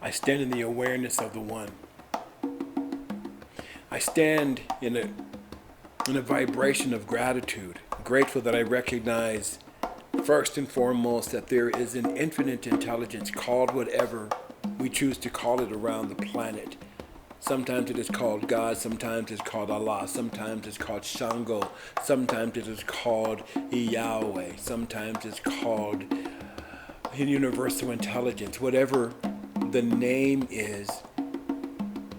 I stand in the awareness of the One. I stand in a vibration of gratitude, grateful that I recognize first and foremost that there is an infinite intelligence called whatever we choose to call it around the planet. Sometimes it is called God, sometimes it's called Allah, sometimes it's called Shango, sometimes it is called Yahweh, sometimes it's called universal intelligence. Whatever the name is,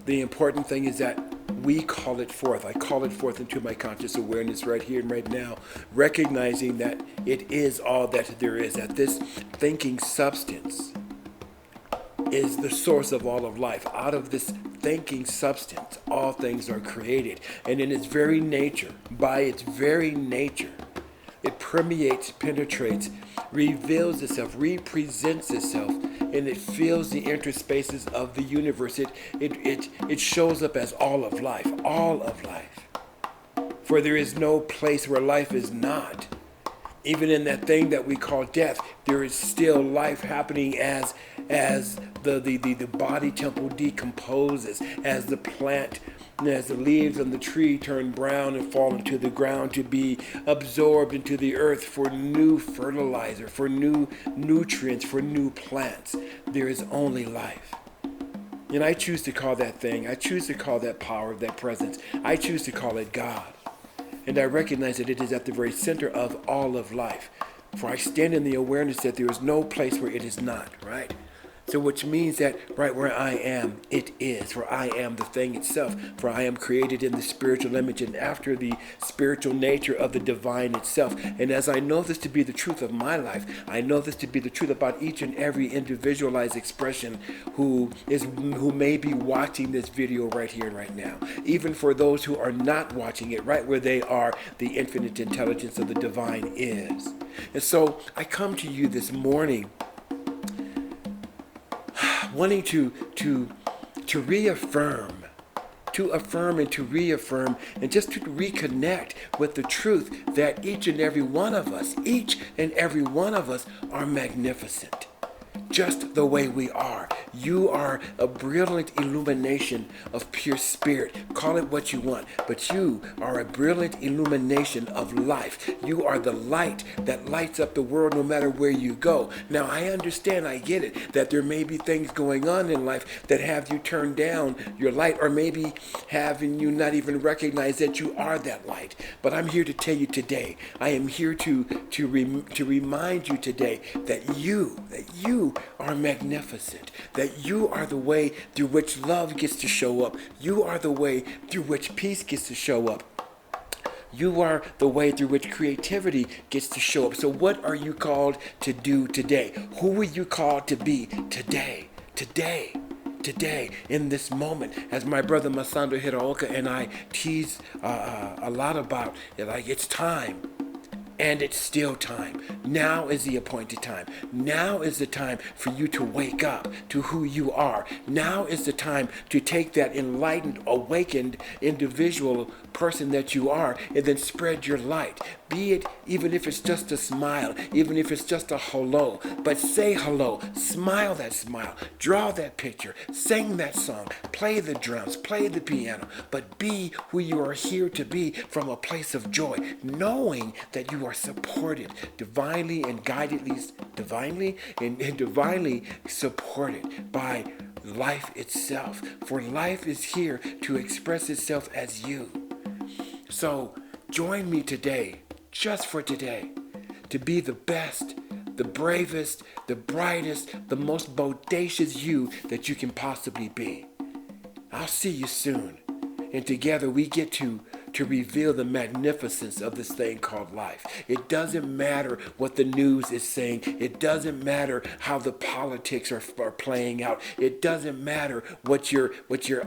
the important thing is that we call it forth. I call it forth into my conscious awareness right here and right now, recognizing that it is all that there is, that this thinking substance is the source of all of life. Out of this thinking substance, all things are created. And in its very nature, by its very nature, it permeates, penetrates, reveals itself, represents itself, and it fills the interspaces of the universe. It shows up as all of life, all of life. For there is no place where life is not. Even in that thing that we call death, there is still life happening as the body temple decomposes, as the plant, as the leaves on the tree turn brown and fall into the ground to be absorbed into the earth for new fertilizer, for new nutrients, for new plants. There is only life. And I choose to call that thing, I choose to call that power, that presence, I choose to call it God. And I recognize that it is at the very center of all of life. For I stand in the awareness that there is no place where it is not, right? So which means that right where I am, it is. For I am the thing itself. For I am created in the spiritual image and after the spiritual nature of the divine itself. And as I know this to be the truth of my life, I know this to be the truth about each and every individualized expression who may be watching this video right here and right now. Even for those who are not watching it, right where they are, the infinite intelligence of the divine is. And so I come to you this morning wanting to reaffirm, to affirm and to reaffirm, and just to reconnect with the truth that each and every one of us are magnificent. Just the way we are. You are a brilliant illumination of pure spirit. Call it what you want, but you are a brilliant illumination of life. You are the light that lights up the world no matter where you go. Now, I understand, I get it, that there may be things going on in life that have you turn down your light, or maybe having you not even recognize that you are that light. But I'm here to tell you today, I am here to remind you today that you are magnificent, that you are the way through which love gets to show up. You are the way through which peace gets to show up. You are the way through which creativity gets to show up. So what are you called to do today? Who are you called to be today? Today, in this moment, as my brother Masando Hiraoka and I tease a lot about, like, it's time. And it's still time. Now is the appointed time. Now is the time for you to wake up to who you are. Now is the time to take that enlightened, awakened individual person that you are and then spread your light. Be it even if it's just a smile, even if it's just a hello. But say hello, smile that smile, draw that picture, sing that song, play the drums, play the piano. But be who you are here to be from a place of joy, knowing that you are supported divinely and guidedly, divinely supported by life itself. For life is here to express itself as you. So join me today, just for today, to be the best, the bravest, the brightest, the most bodacious you that you can possibly be. I'll see you soon. And together we get to reveal the magnificence of this thing called life. It doesn't matter what the news is saying. It doesn't matter how the politics are playing out. It doesn't matter what your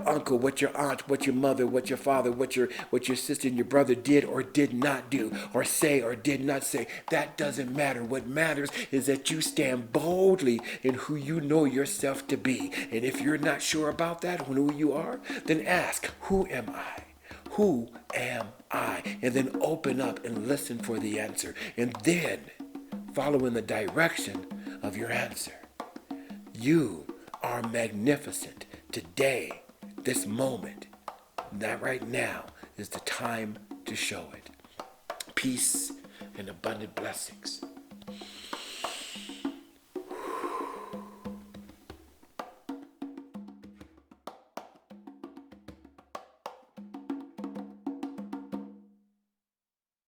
uncle, what your aunt, what your mother, what your father, what your sister and your brother did or did not do, or say or did not say. That doesn't matter. What matters is that you stand boldly in who you know yourself to be. And if you're not sure about that, who you are, then ask, who am I? Who am I? And then open up and listen for the answer. And then follow in the direction of your answer. You are magnificent today, this moment. That right now is the time to show it. Peace and abundant blessings.